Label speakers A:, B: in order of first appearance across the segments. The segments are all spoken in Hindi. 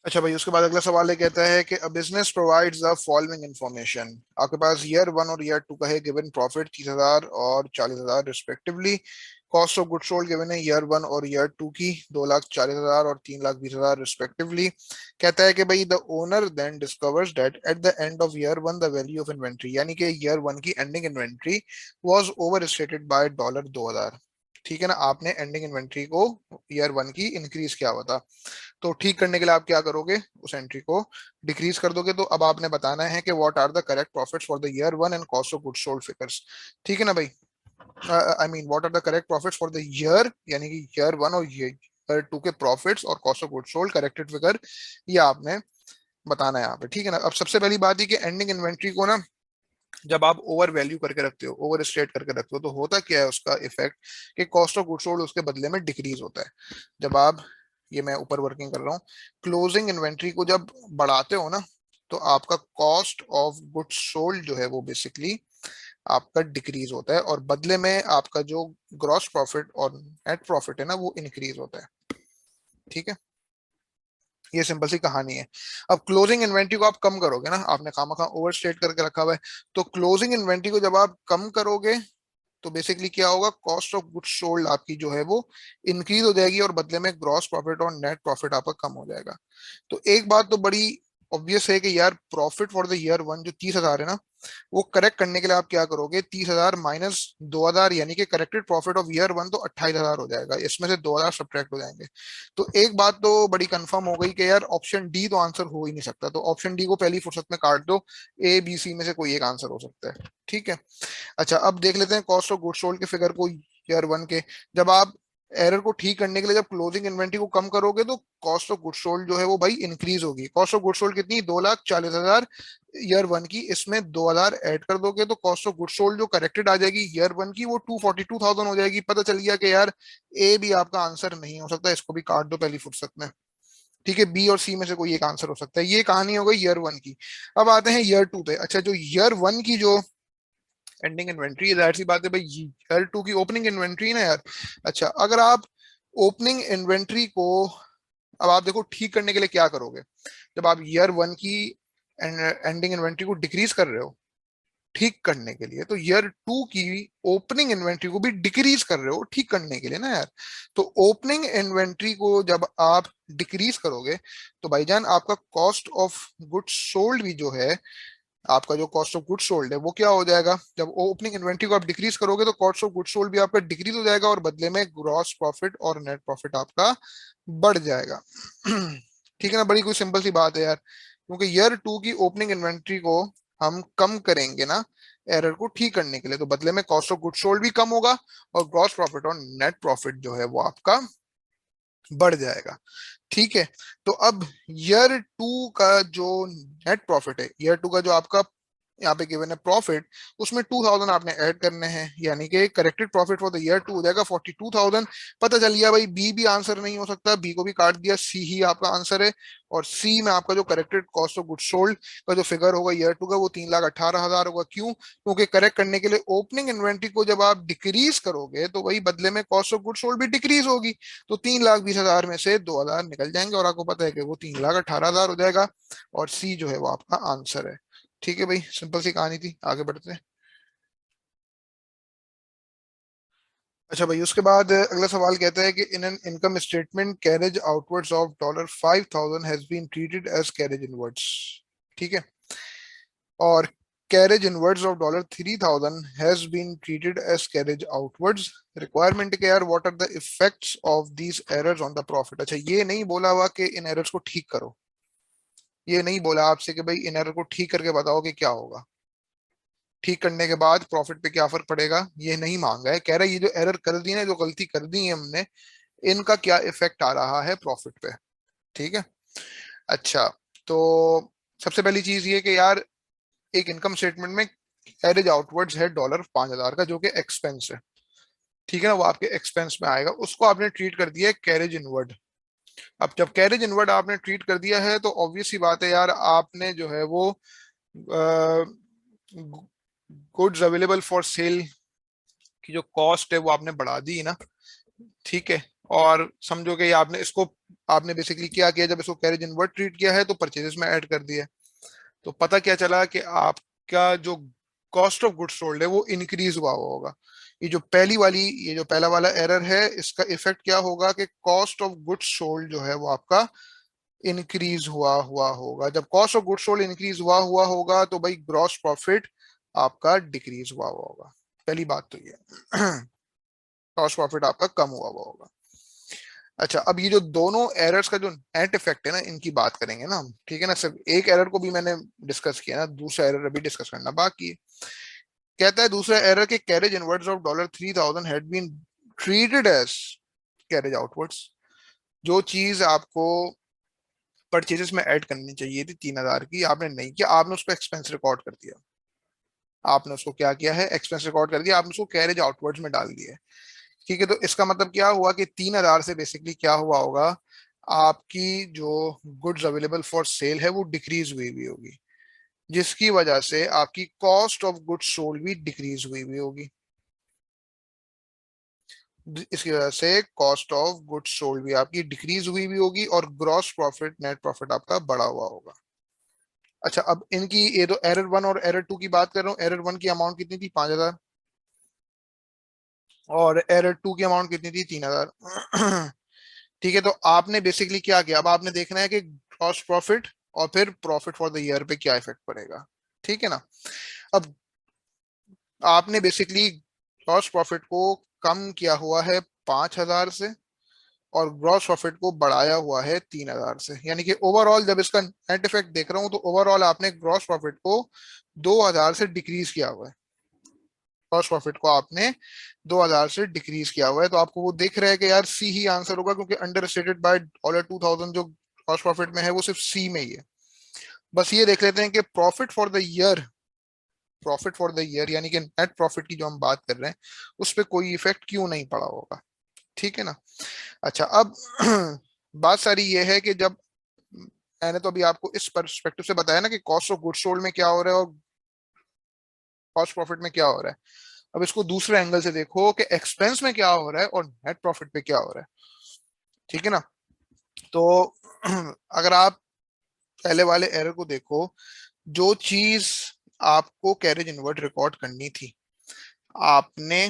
A: अच्छा भाई, उसके बाद अगला सवाल ये कहता है कि a business provides the following information. आपके पास ईयर वन और ईयर टू का है गिवन प्रॉफिट 30,000 और 40,000 respectively. Cost of good sold given है ईयर वन और ईयर टू की 2,40,000 और 3,20,000 रिस्पेक्टिवली। कहता है कि भाई the owner then discovers that at the end of year one the value of inventory, यानी कि ईयर वन की ending inventory was over stated by $2,000। ठीक है ना, आपने एंडिंग इन्वेंट्री को ईयर वन की इंक्रीज किया हुआ था। तो ठीक करने के लिए आप क्या करोगे, उस एंट्री को डिक्रीज कर दोगे। तो अब आपने बताना है कि what are the correct profits for the year one and cost of goods sold figures. ठीक है ना भाई, I mean what are the correct profits for the year, यानी कि ईयर वन और ईयर टू के प्रॉफिट्स और cost of goods sold corrected figure, ये आपने बताना है यहाँ पे। ठीक है ना, अब सबसे पहली बात है कि एंडिंग इन्वेंट्री को ना जब आप ओवर वैल्यू करके रखते हो, ओवर स्टेट करके रखते हो, तो होता क्या है उसका इफेक्ट कि कॉस्ट ऑफ गुड्स सोल्ड उसके बदले में डिक्रीज होता है। जब आप, ये मैं ऊपर वर्किंग कर रहा हूँ, क्लोजिंग इन्वेंट्री को जब बढ़ाते हो ना, तो आपका कॉस्ट ऑफ गुड्स सोल्ड जो है वो बेसिकली आपका डिक्रीज होता है, और बदले में आपका जो ग्रॉस प्रॉफिट और नेट प्रॉफिट है ना वो इंक्रीज होता है। ठीक है, ये सिंपल सी कहानी है। अब क्लोजिंग इन्वेंट्री को आप कम करोगे ना, आपने खामा ओवर स्टेट करके रखा हुआ है, तो क्लोजिंग इन्वेंट्री को जब आप कम करोगे तो बेसिकली क्या होगा, कॉस्ट ऑफ गुड्स सोल्ड आपकी जो है वो इंक्रीज हो जाएगी, और बदले में ग्रॉस प्रॉफिट और नेट प्रॉफिट आपका कम हो जाएगा। तो एक बात तो बड़ी ऑब्वियस है कि यार profit for the year one जो 30,000 है ना, वो करेक्ट करने के लिए आप क्या करोगे, 30,000 माइनस 2,000, यानी कि corrected profit of year one तो 28,000 हो जाएगा, इसमें से 2,000 सब्ट्रैक्ट हो जाएंगे। तो एक बात तो बड़ी कंफर्म हो गई कि यार ऑप्शन डी तो आंसर हो ही नहीं सकता, तो ऑप्शन डी को पहली फुर्सत में काट दो, ए बी सी में से कोई एक आंसर हो सकता है। ठीक है, अच्छा अब देख लेते हैं कॉस्ट ऑफ गुड्स सोल्ड के फिगर को ईयर वन के। जब आप एरर को ठीक करने के लिए जब क्लोजिंग इन्वेंट्री को कम करोगे तो कॉस्ट ऑफ गुड्स सोल्ड जो है वो भाई इंक्रीज होगी। कॉस्ट ऑफ गुड्स सोल्ड कितनी, 2,40,000 ईयर वन की, इसमें 2,000 ऐड कर दोगे तो कॉस्ट ऑफ गुड्स सोल्ड जो करेक्टेड आ जाएगी ईयर वन की वो 242,000 हो जाएगी। पता चल गया कि यार ए भी आपका आंसर नहीं हो सकता, इसको भी काट दो पहली फुर्सत में। ठीक है, बी और सी में से कोई एक आंसर हो सकता है। ये कहानी हो गई ईयर वन की। अब आते हैं ईयर टू पे। अच्छा, जो ईयर वन की जो एंडिंग इन्वेंट्री है, जाहिर सी बात है भाई, ईयर टू की ओपनिंग इन्वेंट्री ना यार। अच्छा, अगर आप ओपनिंग इन्वेंट्री को, अब आप देखो ठीक करने के लिए क्या करोगे, जब आप ईयर वन की एंडिंग इन्वेंट्री को डिक्रीज कर रहे हो ठीक करने के लिए, तो ईयर टू की ओपनिंग इन्वेंट्री को भी डिक्रीज कर रहे हो ठीक करने के लिए ना यार। तो ओपनिंग इन्वेंट्री को जब आप डिक्रीज करोगे तो भाईजान आपका कॉस्ट ऑफ गुड्स सोल्ड भी जो है, आपका जो कॉस्ट ऑफ गुड सोल्ड है वो क्या हो जाएगा, जब ओपनिंग इन्वेंट्री को आप डिक्रीज करोगे तो कॉस्ट ऑफ गुड सोल्ड भी आपका डिक्रीज हो जाएगा, और बदले में ग्रॉस प्रॉफिट और नेट प्रॉफिट आपका बढ़ जाएगा। ठीक है ना, बड़ी कोई सिंपल सी बात है यार, क्योंकि ईयर टू की ओपनिंग इन्वेंट्री को हम कम करेंगे ना एरर को ठीक करने के लिए, तो बदले में कॉस्ट ऑफ गुड सोल्ड भी कम होगा, और ग्रॉस प्रॉफिट और नेट प्रॉफिट जो है वो आपका बढ़ जाएगा। ठीक है, तो अब ईयर टू का जो नेट प्रॉफिट है, ईयर टू का जो आपका यहाँ पे गिवन है प्रॉफिट, उसमें 2,000 आपने ऐड करने हैं, यानी कि corrected profit for the year two हो जाएगा 42,000। पता चल गया भाई बी भी आंसर नहीं हो सकता, बी को भी काट दिया, सी ही आपका आंसर है। और सी में आपका जो corrected cost of good sold का जो फिगर होगा ईयर टू का वो 3,18,000 होगा। क्यों, क्योंकि करेक्ट करने के लिए ओपनिंग इन्वेंट्री को जब आप डिक्रीज करोगे तो वही बदले में कॉस्ट ऑफ गुड सोल्ड भी डिक्रीज होगी, तो 3,20,000 में से 2,000 निकल जाएंगे, और आपको पता है कि वो 3,18,000 हो जाएगा, और सी जो है वो आपका आंसर है। ठीक है भाई, सिंपल सी कहानी थी, आगे बढ़ते हैं। अच्छा भाई, उसके बाद अगला सवाल कहता है कि in an income statement carriage outwards of $5,000 has been treated as carriage inwards. ठीक है, और carriage inwards of $3,000 has been treated as carriage outwards. Requirement के यार what are the effects of these errors on the profit. अच्छा, ये नहीं बोला हुआ कि इन एरर्स को ठीक करो, ये नहीं बोला आपसे कि भाई इन एरर को ठीक करके बताओ कि क्या होगा, ठीक करने के बाद प्रॉफिट पे क्या फर्क पड़ेगा, ये नहीं मांगा है। कह रहा है ये जो एरर कर दी ना, जो गलती कर दी है हमने, इनका क्या इफेक्ट आ रहा है प्रॉफिट पे। ठीक है, अच्छा, तो सबसे पहली चीज ये कि यार एक इनकम स्टेटमेंट में कैरेज आउटवर्ड्स है $5,000 का, जो कि एक्सपेंस है। ठीक है ना, वो आपके एक्सपेंस में आएगा, उसको आपने ट्रीट कर दिया है कैरेज इनवर्ड। अब जब कैरेज इनवर्ड आपने ट्रीट कर दिया है तो ऑब्वियस सी बात है यार, आपने जो है वो गुड्स अवेलेबल फॉर सेल की जो कॉस्ट है वो आपने बढ़ा दी ना। ठीक है, और समझो कि आपने इसको, आपने बेसिकली क्या किया, जब इसको कैरेज इनवर्ड ट्रीट किया है तो परचेजेस में ऐड कर दिया। तो पता क्या चला कि आपका जो कॉस्ट ऑफ गुड्स सोल्ड है वो इंक्रीज हुआ हुआ होगा। ये जो पहली वाली, ये जो पहला वाला एरर है, इसका इफेक्ट क्या होगा कि कॉस्ट ऑफ गुड्स सोल्ड जो है वो आपका इंक्रीज हुआ हुआ होगा। जब cost of goods sold increase हुआ हुआ होगा तो भाई ग्रॉस प्रॉफिट आपका डिक्रीज हुआ हुआ होगा। पहली बात तो ये कॉस्ट प्रॉफिट आपका कम हुआ हुआ होगा। अच्छा, अब ये जो दोनों एरर्स का जो नेट इफेक्ट है ना, इनकी बात करेंगे ना हम, ठीक है ना। सिर्फ एक एरर को भी मैंने डिस्कस किया ना, दूसरा एरर अभी डिस्कस करना बाकी है। कहता है दूसरा एरर के carriage inwards of $3000 had been treated as carriage outwards. जो चीज आपको परचेजेस में ऐड करनी चाहिए थी 3000 की, आपने नहीं किया, आपने उसको एक्सपेंस रिकॉर्ड कर दिया। आपने उसको क्या किया है, एक्सपेंस रिकॉर्ड कर दिया, आपने उसको कैरेज आउटवर्ड्स में डाल दिया है। ठीक है, तो इसका मतलब क्या हुआ कि 3000 से बेसिकली क्या हुआ होगा, आपकी जो गुड्स अवेलेबल फॉर सेल है वो डिक्रीज हुई हुई होगी, जिसकी वजह से आपकी कॉस्ट ऑफ गुड्स सोल्ड भी डिक्रीज हुई हुई होगी। इसकी वजह से कॉस्ट ऑफ गुड्स सोल्ड भी आपकी डिक्रीज हुई हुई होगी और ग्रॉस प्रॉफिट, नेट प्रॉफिट आपका बढ़ा हुआ होगा। अच्छा, अब इनकी ये तो एरर वन और एरर टू की बात कर रहा हूँ। एरर वन की अमाउंट कितनी थी, 5000, और एरर टू की अमाउंट कितनी थी, 3000। ठीक है, तो आपने बेसिकली क्या किया, अब आपने देखना है कि ग्रॉस प्रॉफिट और फिर प्रॉफिट फॉर द ईयर पे क्या इफेक्ट पड़ेगा। ठीक है ना। अब आपने बेसिकली ग्रॉस प्रॉफिट को कम किया हुआ है 5000 से, और ग्रॉस प्रॉफिट को बढ़ाया हुआ है 3000 से, यानी कि ओवरऑल जब इसका नेट इफेक्ट देख रहा हूं तो ओवरऑल आपने ग्रॉस प्रॉफिट को 2000 से डिक्रीज किया हुआ है। ग्रॉस प्रॉफिट को आपने 2000 से डिक्रीज किया हुआ है, तो आपको वो दिख रहा है कि यार सी ही आंसर होगा, क्योंकि अंडर स्टेटेड बाय $2000 जो ग्रॉस प्रॉफिट में है वो सिर्फ सी में ही है। बस ये देख लेते हैं कि profit for the year, profit for the year यानी कि नेट प्रॉफिट की जो हम बात कर रहे हैं उस पर कोई इफेक्ट क्यों नहीं पड़ा होगा। ठीक है ना। अच्छा, अब बात सारी ये है कि जब मैंने तो अभी आपको इस परस्पेक्टिव से बताया ना कि कॉस्ट ऑफ गुड्स सोल्ड में क्या हो रहा है और कॉस्ट प्रॉफिट में क्या हो रहा है। अब इसको दूसरे एंगल से देखो कि एक्सपेंस में क्या हो रहा है और नेट प्रॉफिट पे क्या हो रहा है। ठीक है ना। तो अगर आप पहले वाले एरर को देखो, जो चीज आपको कैरेज इनवर्ट रिकॉर्ड करनी थी, आपने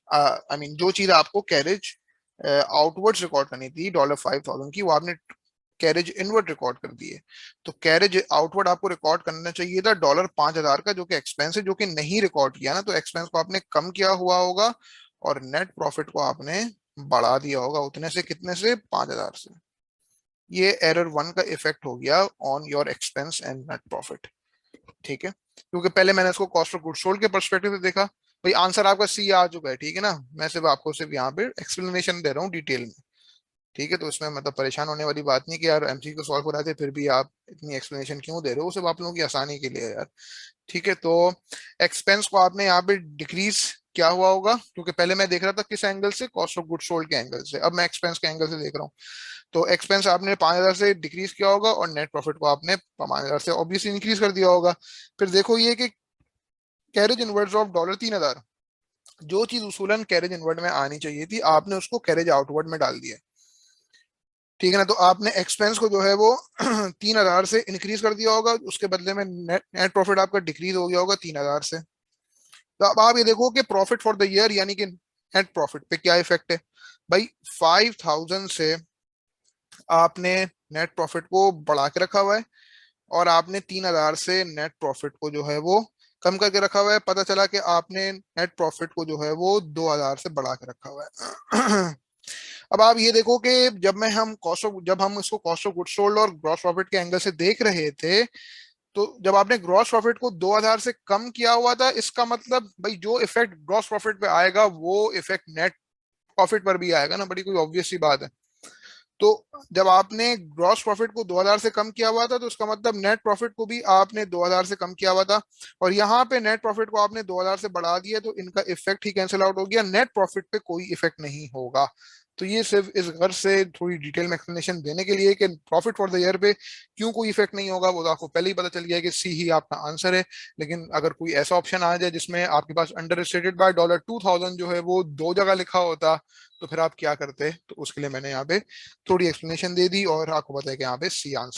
A: आई मीन जो चीज आपको कैरेज आउटवर्ड्स रिकॉर्ड करनी थी $5000 की, वो आपने कैरेज इनवर्ट रिकॉर्ड कर दिए। तो कैरेज आउटवर्ड आपको रिकॉर्ड करना चाहिए था $5000 का, जो कि एक्सपेंस है, जो कि नहीं रिकॉर्ड किया ना, तो एक्सपेंस को आपने कम किया हुआ होगा और नेट प्रॉफिट को आपने बढ़ा दिया होगा उतने से, कितने से, 5000 से। ये एरर वन का इफेक्ट हो गया on your expense and net profit. ठीक है, क्योंकि पहले मैंने इसको कॉस्ट ऑफ गुड्स सोल्ड के पर्सपेक्टिव से देखा। भाई आंसर आपका सी आ चुका है, ठीक है ना, मैं सिर्फ आपको सिर्फ यहाँ पे एक्सप्लेनेशन दे रहा हूँ डिटेल में। ठीक है, तो इसमें मतलब परेशान होने वाली बात नहीं कि यार एमसी को सॉल्व कराते फिर भी आप इतनी एक्सप्लेनेशन क्यों दे रहे हो, सिर्फ आप लोगों की आसानी के लिए है यार। ठीक है, तो एक्सपेंस को आपने यहाँ पे डिक्रीज क्या हुआ होगा, क्योंकि पहले मैं देख रहा था किस एंगल से, कॉस्ट ऑफ गुड सोल्ड के एंगल से, अब मैं एक्सपेंस के एंगल से देख रहा हूँ। तो एक्सपेंस आपने 5000 से डिक्रीज किया होगा और नेट प्रॉफिट को आपने 5000 से ऑब्वियसली इंक्रीज कर दिया होगा। फिर देखो ये कि कैरेज इनवर्ड्स ऑफ $3000, जो चीज उसूलन कैरेज इनवर्ड में आनी चाहिए थी आपने उसको कैरेज आउटवर्ड में डाल दिया। ठीक है ना, तो आपने एक्सपेंस को जो है वो 3000 से इंक्रीज कर दिया होगा, उसके बदले में नेट नेट प्रॉफिट आपका डिक्रीज हो गया होगा 3000 से। तो अब आप ये देखो कि प्रॉफिट फॉर द ईयर यानी कि नेट प्रॉफिट पे क्या इफेक्ट है। भाई 5000 से आपने नेट प्रॉफिट को बढ़ा के रखा हुआ है, और आपने 3000 से नेट प्रॉफिट को जो है वो कम करके रखा हुआ है। पता चला कि आपने नेट प्रॉफिट को जो है वो 2000 से बढ़ा के रखा हुआ है। अब आप ये देखो कि जब हम इसको कॉस्ट ऑफ गुड्स सोल्ड और ग्रॉस प्रॉफिट के एंगल से देख रहे थे, तो जब आपने ग्रॉस प्रॉफिट को 2000 से कम किया हुआ था, इसका मतलब भाई जो इफेक्ट ग्रॉस प्रॉफिट पे आएगा वो इफेक्ट नेट प्रॉफिट पर भी आएगा ना, बड़ी कोई ऑब्वियस सी बात है। तो जब आपने ग्रॉस प्रॉफिट को 2000 से कम किया हुआ था, तो उसका मतलब नेट प्रॉफिट को भी आपने 2000 से कम किया हुआ था, और यहाँ पे नेट प्रॉफिट को आपने 2000 से बढ़ा दिया, तो इनका इफेक्ट ही कैंसिल आउट हो गया, नेट प्रॉफिट पे कोई इफेक्ट नहीं होगा। तो ये सिर्फ इस घर से थोड़ी डिटेल में एक्सप्लेनेशन देने के लिए कि प्रॉफिट फॉर द ईयर पे क्यों कोई इफेक्ट नहीं होगा, वो तो आपको पहले ही पता चल गया है कि सी ही आपका आंसर है। लेकिन अगर कोई ऐसा ऑप्शन आ जाए जिसमें आपके पास अंडर स्टेटेड बाय $2000 जो है वो दो जगह लिखा होता, तो फिर आप क्या करते? तो उसके लिए मैंने यहाँ पे थोड़ी एक्सप्लेनेशन दे दी और आपको पता है कि यहाँ पे सी आंसर